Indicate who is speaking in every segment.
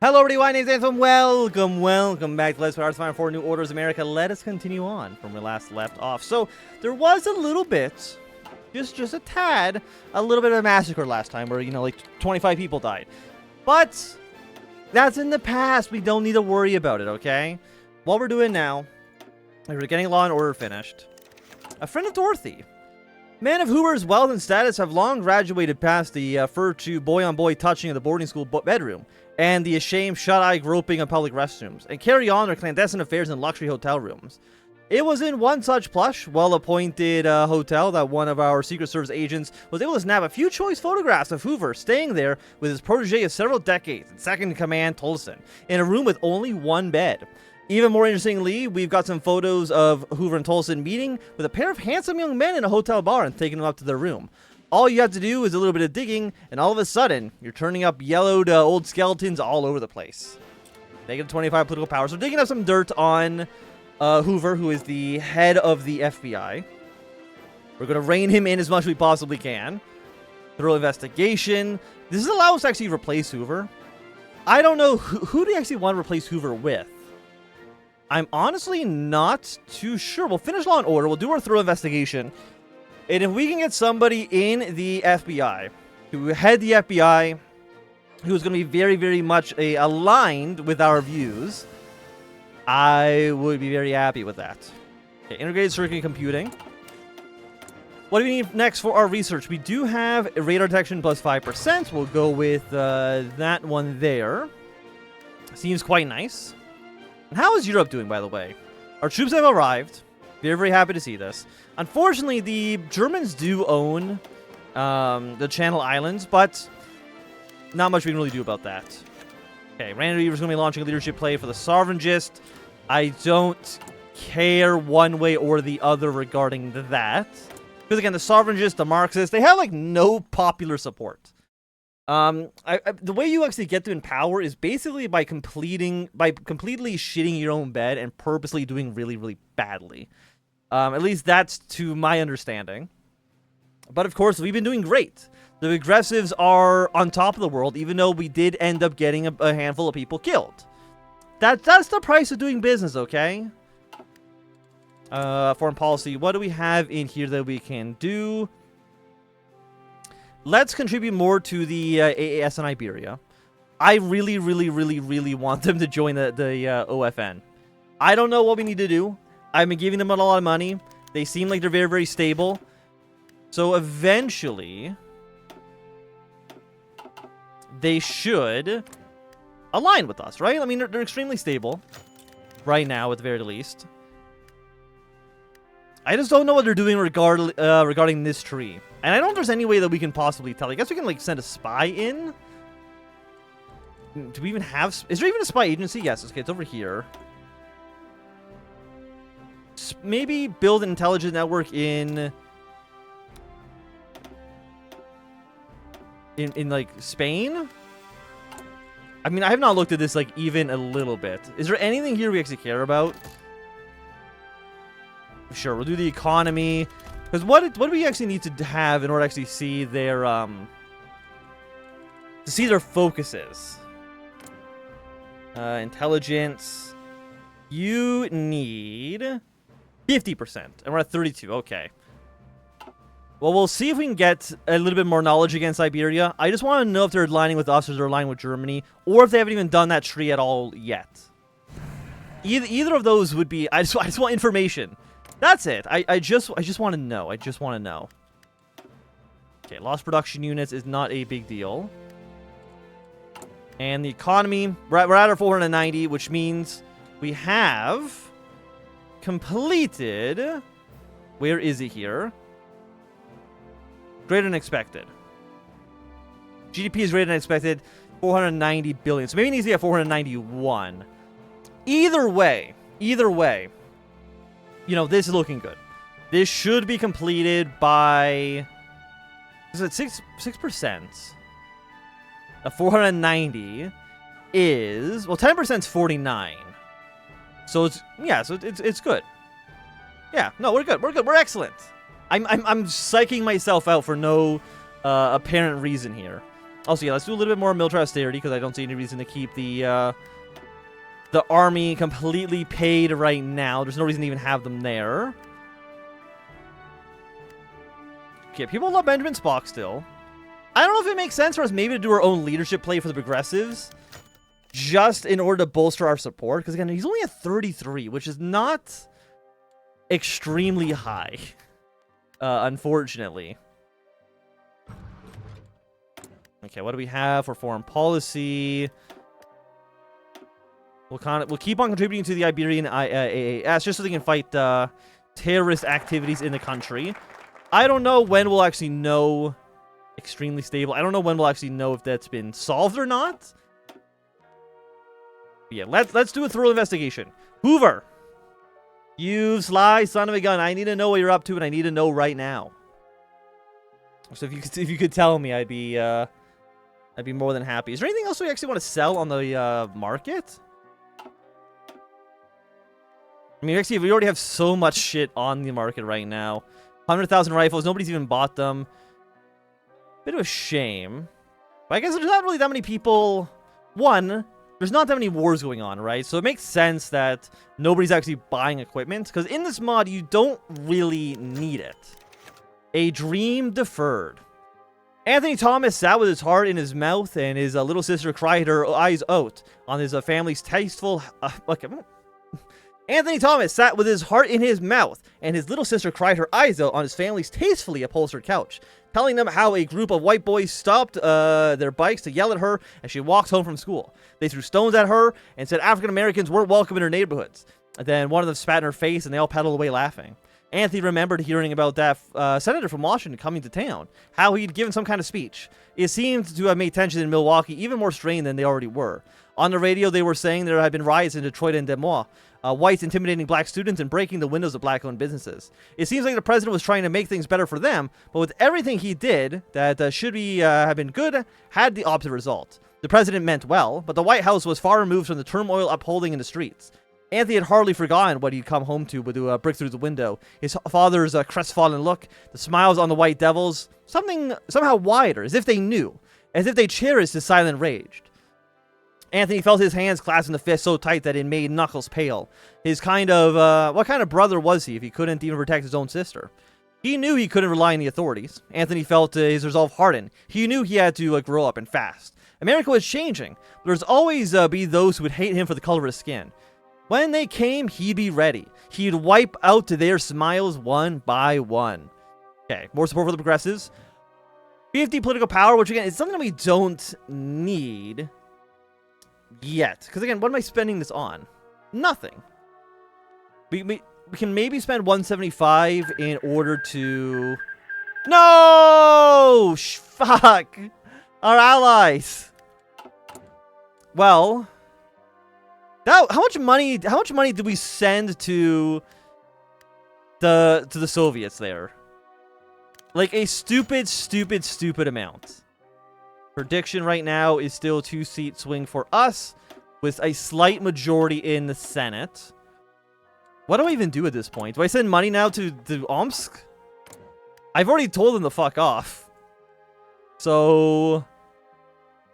Speaker 1: Hello everybody, my name's Anthem. Welcome back to Let's Play Hearthstone 4 New Orders America. Let us continue on from where we last left off. So, there was a little bit, just a tad, a little bit of a massacre last time where, like 25 people died. But, that's in the past. We don't need to worry about it, okay? What we're doing now, we're getting Law and Order finished. A friend of Dorothy. Men of Hoover's wealth and status have long graduated past the fur-to boy-on-boy touching of the boarding school bedroom and the ashamed shut-eye groping of public restrooms, and carry on their clandestine affairs in luxury hotel rooms. It was in one such plush, well-appointed hotel that one of our Secret Service agents was able to snap a few choice photographs of Hoover staying there with his protege of several decades, second-in-command Tolson, in a room with only one bed. Even more interestingly, we've got some photos of Hoover and Tolson meeting with a pair of handsome young men in a hotel bar and taking them up to their room. All you have to do is a little bit of digging, and all of a sudden, you're turning up yellowed old skeletons all over the place. Negative 25 political power. So digging up some dirt on Hoover, who is the head of the FBI. We're going to rein him in as much as we possibly can. Thorough investigation. This allows us to actually replace Hoover. I don't know, who do you actually want to replace Hoover with? I'm honestly not too sure. We'll finish Law and Order. We'll do our thorough investigation. And if we can get somebody in the FBI, who head the FBI, who's going to be very, very much aligned with our views, I would be very happy with that. Okay, integrated circuit computing. What do we need next for our research? We do have radar detection plus 5%. We'll go with that one there. Seems quite nice. And how is Europe doing, by the way? Our troops have arrived. Very, very happy to see this. Unfortunately, the Germans do own the Channel Islands, but not much we can really do about that. Okay, Randy Weaver's going to be launching a leadership play for the Sovereigntist. I don't care one way or the other regarding that. Because again, the Sovereigntist, the Marxists, they have like no popular support. The way you actually get to in power is basically by completely shitting your own bed and purposely doing really, really badly. At least that's to my understanding. But of course, we've been doing great. The aggressives are on top of the world, even though we did end up getting a handful of people killed. That's the price of doing business, okay? Foreign policy. What do we have in here that we can do? Let's contribute more to the AAS in Iberia. I really, really, really, really want them to join the OFN. I don't know what we need to do. I've been giving them a lot of money. They seem like they're very, very stable. So eventually, they should align with us, right? I mean, they're extremely stable right now, at the very least. I just don't know what they're doing regarding this tree. And I don't know if there's any way that we can possibly tell. I guess we can, like, send a spy in. Do we even have... Is there even a spy agency? Yes, okay, it's over here. Maybe build an intelligence network in like, Spain? I mean, I have not looked at this, like, even a little bit. Is there anything here we actually care about? Sure, we'll do the economy. Because what do we actually need to have in order to actually see their, focuses? Intelligence. You need 50%. And we're at 32. Okay. Well, we'll see if we can get a little bit more knowledge against Iberia. I just want to know if they're aligning with us or they're aligning with Germany. Or if they haven't even done that tree at all yet. Either of those would be... I just want information. That's it. I just want to know. I just want to know. Okay, lost production units is not a big deal. And the economy, we're at our 490, which means we have completed... Where is it here? Greater than expected. GDP is greater than expected. 490 billion. So maybe it needs to be at 491. Either way... You know, this is looking good. This should be completed by... Is it 6%? 490 is... Well, 10% is 49. So it's... Yeah, so it's good. Yeah, no, we're good. We're excellent. I'm psyching myself out for no apparent reason here. Also, yeah, let's do a little bit more military austerity because I don't see any reason to keep the army completely paid right now. There's no reason to even have them there. Okay, people love Benjamin Spock still. I don't know if it makes sense for us maybe to do our own leadership play for the progressives, just in order to bolster our support. Because again, he's only at 33, which is not extremely high, unfortunately. Okay, what do we have for foreign policy? We'll keep on contributing to the Iberian IAAS just so they can fight terrorist activities in the country. I don't know when we'll actually know. Extremely stable. I don't know when we'll actually know if that's been solved or not. Yeah, let's do a thorough investigation. Hoover, you sly son of a gun. I need to know what you're up to, and I need to know right now. So if you could tell me, I'd be more than happy. Is there anything else we actually want to sell on the market? I mean, actually, we already have so much shit on the market right now. 100,000 rifles. Nobody's even bought them. Bit of a shame. But I guess there's not really that many people. One, there's not that many wars going on, right? So it makes sense that nobody's actually buying equipment. Because in this mod, you don't really need it. A dream deferred. Anthony Thomas sat with his heart in his mouth, and his little sister cried her eyes out on his family's tasteful... Anthony Thomas sat with his heart in his mouth, and his little sister cried her eyes out on his family's tastefully upholstered couch, telling them how a group of white boys stopped their bikes to yell at her as she walked home from school. They threw stones at her and said African Americans weren't welcome in her neighborhoods. And then one of them spat in her face, and they all pedaled away laughing. Anthony remembered hearing about that senator from Washington coming to town, how he'd given some kind of speech. It seemed to have made tensions in Milwaukee even more strained than they already were. On the radio, they were saying there had been riots in Detroit and Des Moines, whites intimidating black students and breaking the windows of black-owned businesses. It seems like the president was trying to make things better for them, but with everything he did that should have been good, had the opposite result. The president meant well, but the White House was far removed from the turmoil upholding in the streets. Anthony had hardly forgotten what he'd come home to with a brick through the window. His father's crestfallen look, the smiles on the white devils, somehow wider, as if they knew, as if they cherished his silent rage. Anthony felt his hands clasped in the fist so tight that it made knuckles pale. What kind of brother was he if he couldn't even protect his own sister? He knew he couldn't rely on the authorities. Anthony felt his resolve harden. He knew he had to grow up and fast. America was changing, but there's always be those who would hate him for the color of his skin. When they came, he'd be ready. He'd wipe out their smiles one by one. Okay, more support for the progressives. 50 political power, which again is something that we don't need yet. Because again, what am I spending this on? Nothing. We can maybe spend 175 in order to... No! Fuck! Our allies! Well... How much money did we send to the Soviets there? Like a stupid amount. Prediction right now is still 2-seat swing for us, with a slight majority in the Senate. What do I even do at this point? Do I send money now to Omsk? I've already told them to fuck off. So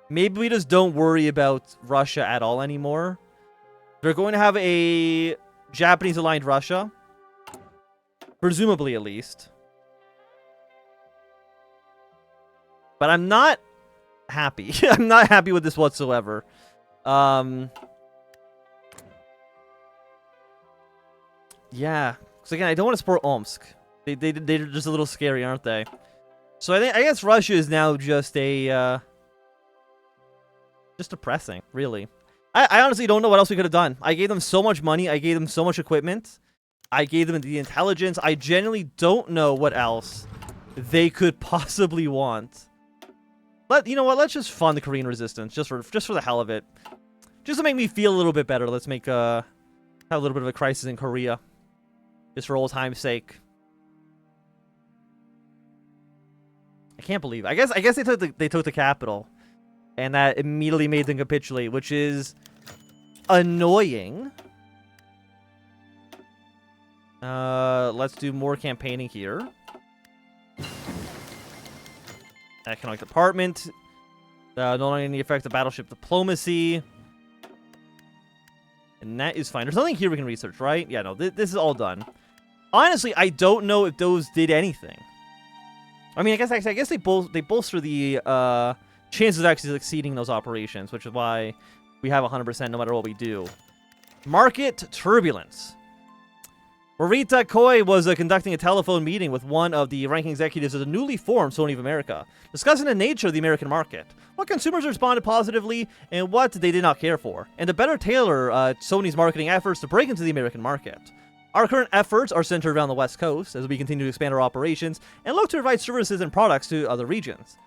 Speaker 1: maybe we just don't worry about Russia at all anymore. They're going to have a Japanese-aligned Russia. Presumably, at least. But I'm not happy. I'm not happy with this whatsoever. Yeah. Because, again, I don't want to support Omsk. They're just a little scary, aren't they? So I guess Russia is now just a... just depressing, really. I honestly don't know what else we could have done. I gave them so much money. I gave them so much equipment. I gave them the intelligence. I genuinely don't know what else they could possibly want. You know what? Let's just fund the Korean resistance just for the hell of it. Just to make me feel a little bit better. Let's make have a little bit of a crisis in Korea, just for old time's sake. I can't believe it. I guess they took the capital. And that immediately made them capitulate, which is annoying. Let's do more campaigning here. Economic department. No longer any effect of battleship diplomacy. And that is fine. There's nothing here we can research, right? Yeah, no, this is all done. Honestly, I don't know if those did anything. I mean, I guess they bolster the chances of actually succeeding those operations, which is why we have 100% no matter what we do. Market turbulence. Rita Koi was conducting a telephone meeting with one of the ranking executives of the newly formed Sony of America, discussing the nature of the American market, what consumers responded positively, and what they did not care for, and to better tailor Sony's marketing efforts to break into the American market. Our current efforts are centered around the West Coast as we continue to expand our operations and look to provide services and products to other regions.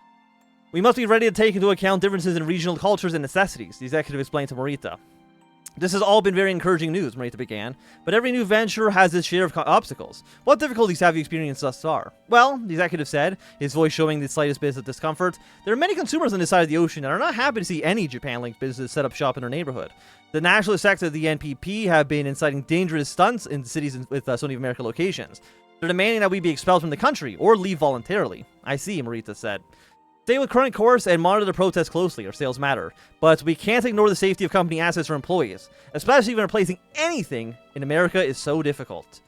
Speaker 1: We must be ready to take into account differences in regional cultures and necessities, the executive explained to Morita. This has all been very encouraging news, Morita began, but every new venture has its share of obstacles. What difficulties have you experienced thus far? Well, the executive said, his voice showing the slightest bit of discomfort, there are many consumers on this side of the ocean that are not happy to see any Japan-linked business set up shop in their neighborhood. The nationalist sector of the NPP have been inciting dangerous stunts in cities with Sony of America locations. They're demanding that we be expelled from the country or leave voluntarily. I see, Morita said. Stay with current course and monitor the protests closely. Our sales matter. But we can't ignore the safety of company assets or employees, especially when replacing anything in America is so difficult.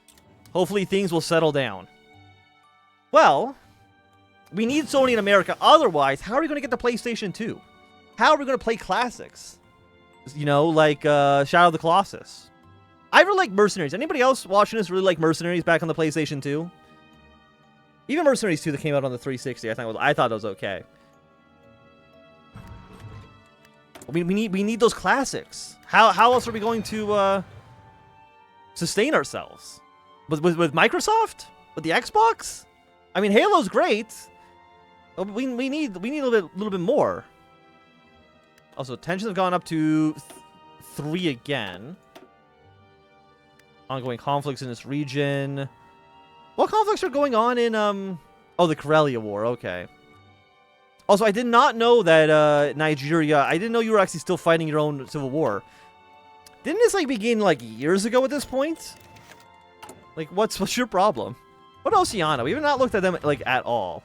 Speaker 1: Hopefully things will settle down. Well, we need Sony in America. Otherwise, how are we going to get the PlayStation 2? How are we going to play classics? You know, like Shadow of the Colossus. I really like Mercenaries. Anybody else watching this really like Mercenaries back on the PlayStation 2? Even Mercenaries 2 that came out on the 360, I thought it was okay. We need those classics. How else are we going to sustain ourselves? With Microsoft? With the Xbox? I mean, Halo's great. But we need a little bit more. Also, tensions have gone up to 3 again. Ongoing conflicts in this region. What conflicts are going on in, oh, the Karelia War, okay. Also, I did not know that, Nigeria, I didn't know you were actually still fighting your own civil war. Didn't this, like, begin, like, years ago at this point? Like, what's your problem? What Oceania? We have not looked at them, like, at all.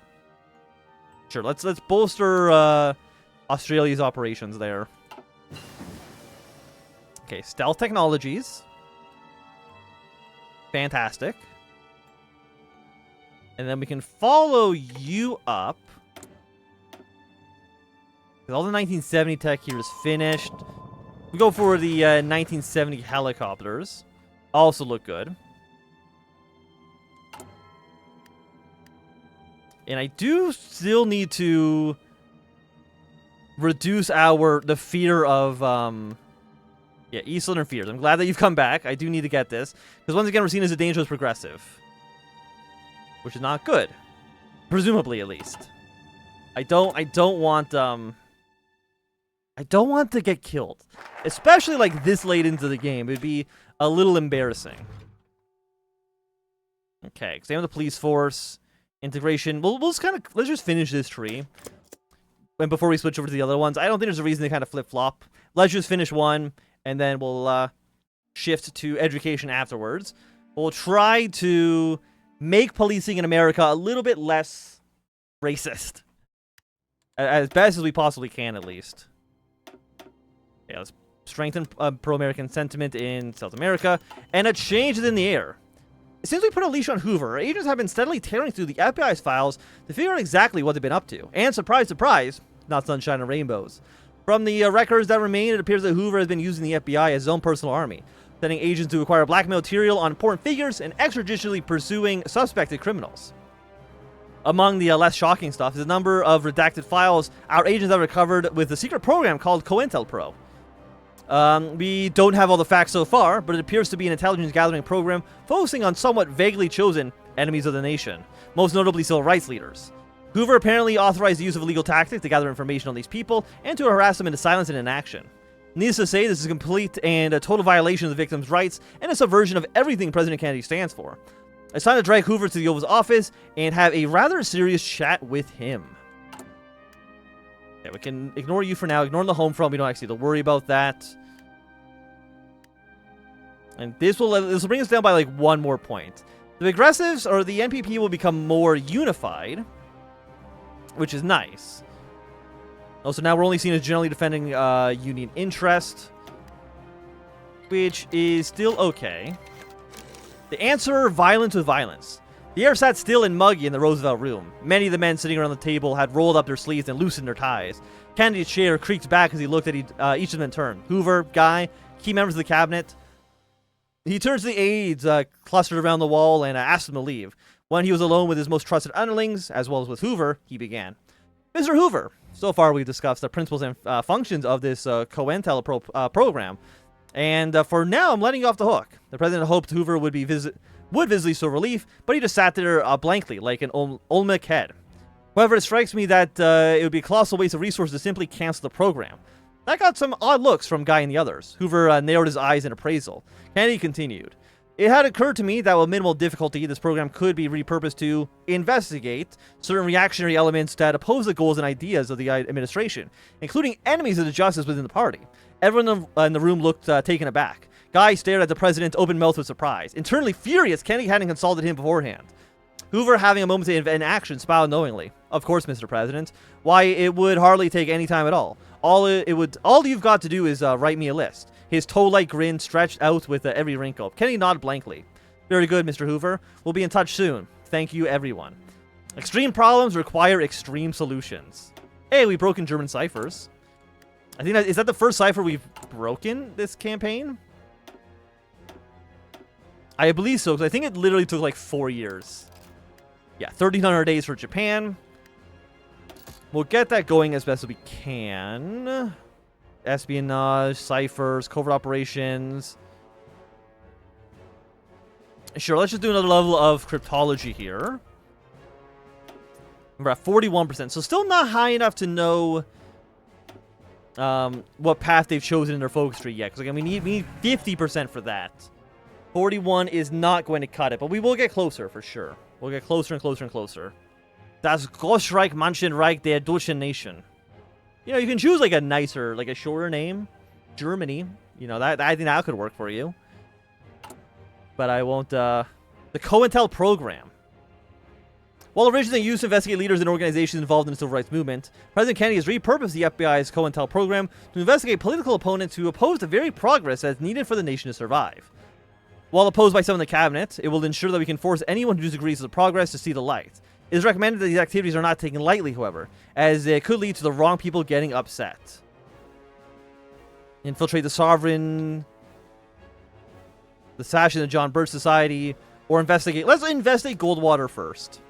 Speaker 1: Sure, let's bolster, Australia's operations there. Okay, stealth technologies. Fantastic. And then we can follow you up. All the 1970 tech here is finished. We go for the 1970 helicopters. Also look good. And I do still need to reduce the fear of yeah, East Southern fears. I'm glad that you've come back. I do need to get this. Because once again, we're seen as a dangerous progressive. Which is not good. Presumably, at least. I don't want to get killed. Especially like this late into the game. It'd be a little embarrassing. Okay, same with the police force. Integration. We'll just let's just finish this tree. And before we switch over to the other ones, I don't think there's a reason to kind of flip-flop. Let's just finish one, and then we'll shift to education afterwards. We'll try to make policing in America a little bit less racist. As best as we possibly can, at least. Yeah, let's strengthen pro-American sentiment in South America. And a change is in the air. Since we put a leash on Hoover, our agents have been steadily tearing through the FBI's files to figure out exactly what they've been up to. And surprise, surprise, not sunshine and rainbows. From the records that remain, it appears that Hoover has been using the FBI as his own personal army, sending agents to acquire blackmail material on important figures and extrajudicially pursuing suspected criminals. Among the less shocking stuff is a number of redacted files our agents have recovered with a secret program called COINTELPRO. We don't have all the facts so far, but it appears to be an intelligence gathering program focusing on somewhat vaguely chosen enemies of the nation, most notably civil rights leaders. Hoover apparently authorized the use of illegal tactics to gather information on these people and to harass them into silence and inaction. Needless to say, this is a complete and a total violation of the victims' rights and a subversion of everything President Kennedy stands for. It's time to drag Hoover to the Oval's office and have a rather serious chat with him. Yeah, we can ignore you for now. Ignore the home front. We don't actually have to worry about that. And this will bring us down by like one more point. The aggressives, or the NPP, will become more unified, which is nice. Also, now we're only seen as generally defending Union interest, which is still okay. The answer, violence with violence. The air sat still and muggy in the Roosevelt room. Many of the men sitting around the table had rolled up their sleeves and loosened their ties. Kennedy's chair creaked back as he looked at each of them in turn. Hoover, Guy, key members of the cabinet. He turned to the aides clustered around the wall and asked them to leave. When he was alone with his most trusted underlings, as well as with Hoover, he began. Mr. Hoover, so far we've discussed the principles and functions of this COINTEL program. And for now, I'm letting you off the hook. The president hoped Hoover would visibly show relief, but he just sat there blankly, like an Olmec head. However, it strikes me that it would be a colossal waste of resources to simply cancel the program. That got some odd looks from Guy and the others. Hoover narrowed his eyes in appraisal. Kennedy continued. It had occurred to me that with minimal difficulty, this program could be repurposed to investigate certain reactionary elements that oppose the goals and ideas of the administration, including enemies of the justice within the party. Everyone in the room looked taken aback. Guy stared at the president open-mouthed with surprise. Internally furious, Kennedy hadn't consulted him beforehand. Hoover, having a moment in action, smiled knowingly. Of course, Mr. President. Why, it would hardly take any time at all. All you've got to do is write me a list. His toe-like grin stretched out with every wrinkle. Kennedy nodded blankly. Very good, Mr. Hoover. We'll be in touch soon. Thank you, everyone. Extreme problems require extreme solutions. Hey, we broke in German ciphers. I think is that the first cipher we've broken this campaign? I believe so, because I think it literally took like 4 years. Yeah, 1,300 days for Japan. We'll get that going as best as we can. Espionage, ciphers, covert operations. Sure, let's just do another level of cryptology here. We're at 41%, so still not high enough to know what path they've chosen in their focus tree yet. Because again, we need 50% for that. 41 is not going to cut it, but we will get closer for sure. We'll get closer and closer and closer. Das Großreich Manchenreich der Deutschen Nation. You know, you can choose like a nicer, like a shorter name. Germany. You know, that I think that could work for you. But I won't, the COINTEL program. While originally used to investigate leaders and organizations involved in the civil rights movement, President Kennedy has repurposed the FBI's COINTEL program to investigate political opponents who oppose the very progress that's needed for the nation to survive. While opposed by some in the cabinet, it will ensure that we can force anyone who disagrees with the progress to see the light. It is recommended that these activities are not taken lightly, however, as it could lead to the wrong people getting upset. Infiltrate the sovereign, the Sash in the John Birch Society, or investigate. Let's investigate Goldwater first.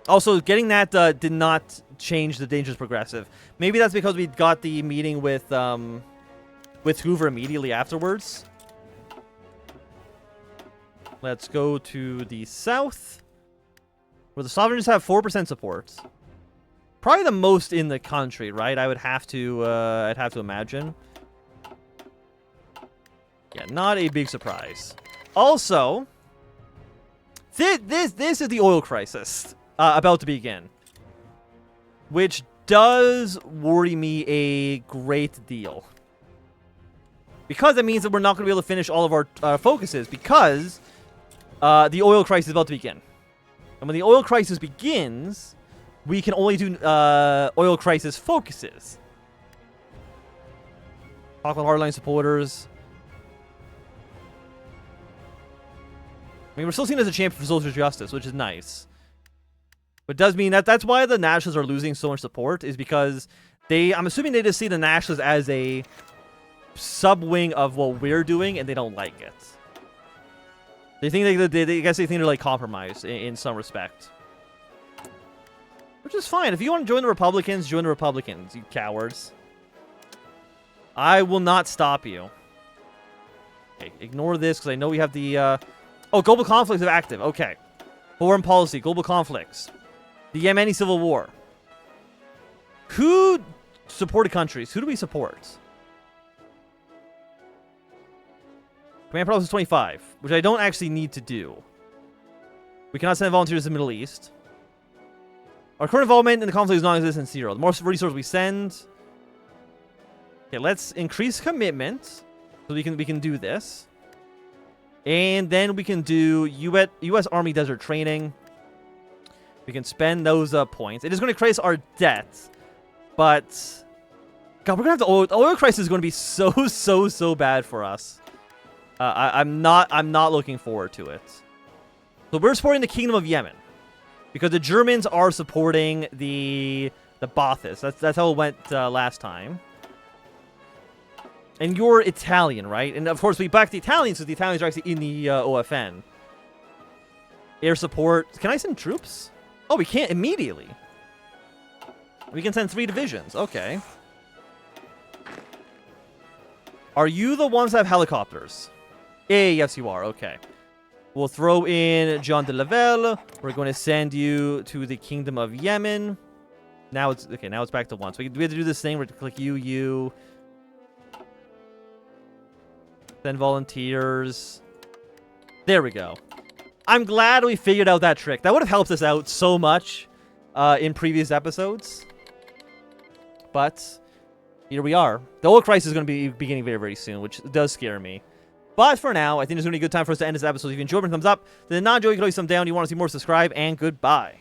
Speaker 1: Also, getting that did not change the dangerous progressive. Maybe that's because we got the meeting with Hoover immediately afterwards. Let's go to the south, where the sovereigns have 4% support. Probably the most in the country, right? I'd have to imagine. Yeah, not a big surprise. Also, this is the oil crisis about to begin, which does worry me a great deal. Because that means that we're not going to be able to finish all of our focuses, because the oil crisis is about to begin. And when the oil crisis begins, we can only do oil crisis focuses. Talk with hardline supporters. I mean, we're still seen as a champion for social justice, which is nice. But it does mean that that's why the Nationalists are losing so much support, is because I'm assuming they just see the Nationalists as a sub-wing of what we're doing, and they don't like it. They think I guess they think they're like compromised in some respect. Which is fine. If you want to join the Republicans, join the Republicans, you cowards. I will not stop you. Okay, ignore this, because I know we have the... Oh, global conflicts are active. Okay. Foreign policy, global conflicts. The Yemeni civil war. Who supported countries? Who do we support? Command province is 25, which I don't actually need to do. We cannot send volunteers to the Middle East. Our current involvement in the conflict is non-existent, 0. The more resources we send... Okay, let's increase commitment, so we can do this. And then we can do U.S. Army Desert Training. We can spend those points. It is going to increase our debt But God, we're gonna have to oil crisis is going to be so bad for us. I'm not looking forward to it. So we're supporting the Kingdom of Yemen because the Germans are supporting the Ba'athist. That's how it went last time. And you're Italian, right? And of course we back the Italians because the Italians are actually in the OFN. Air support. Can I send troops? Oh, we can't immediately. We can send 3 divisions. Okay. Are you the ones that have helicopters? Yes, you are. Okay. We'll throw in Jean de Lavelle. We're going to send you to the Kingdom of Yemen. Now it's okay. Now it's back to 1. So we have to do this thing. We're to click you. Send volunteers. There we go. I'm glad we figured out that trick. That would have helped us out so much in previous episodes. But here we are. The oil crisis is going to be beginning very, very soon, which does scare me. But for now, I think it's going to be a good time for us to end this episode. If you enjoyed, thumbs up. Then not enjoy, you can always thumb down. You want to see more, subscribe, and goodbye.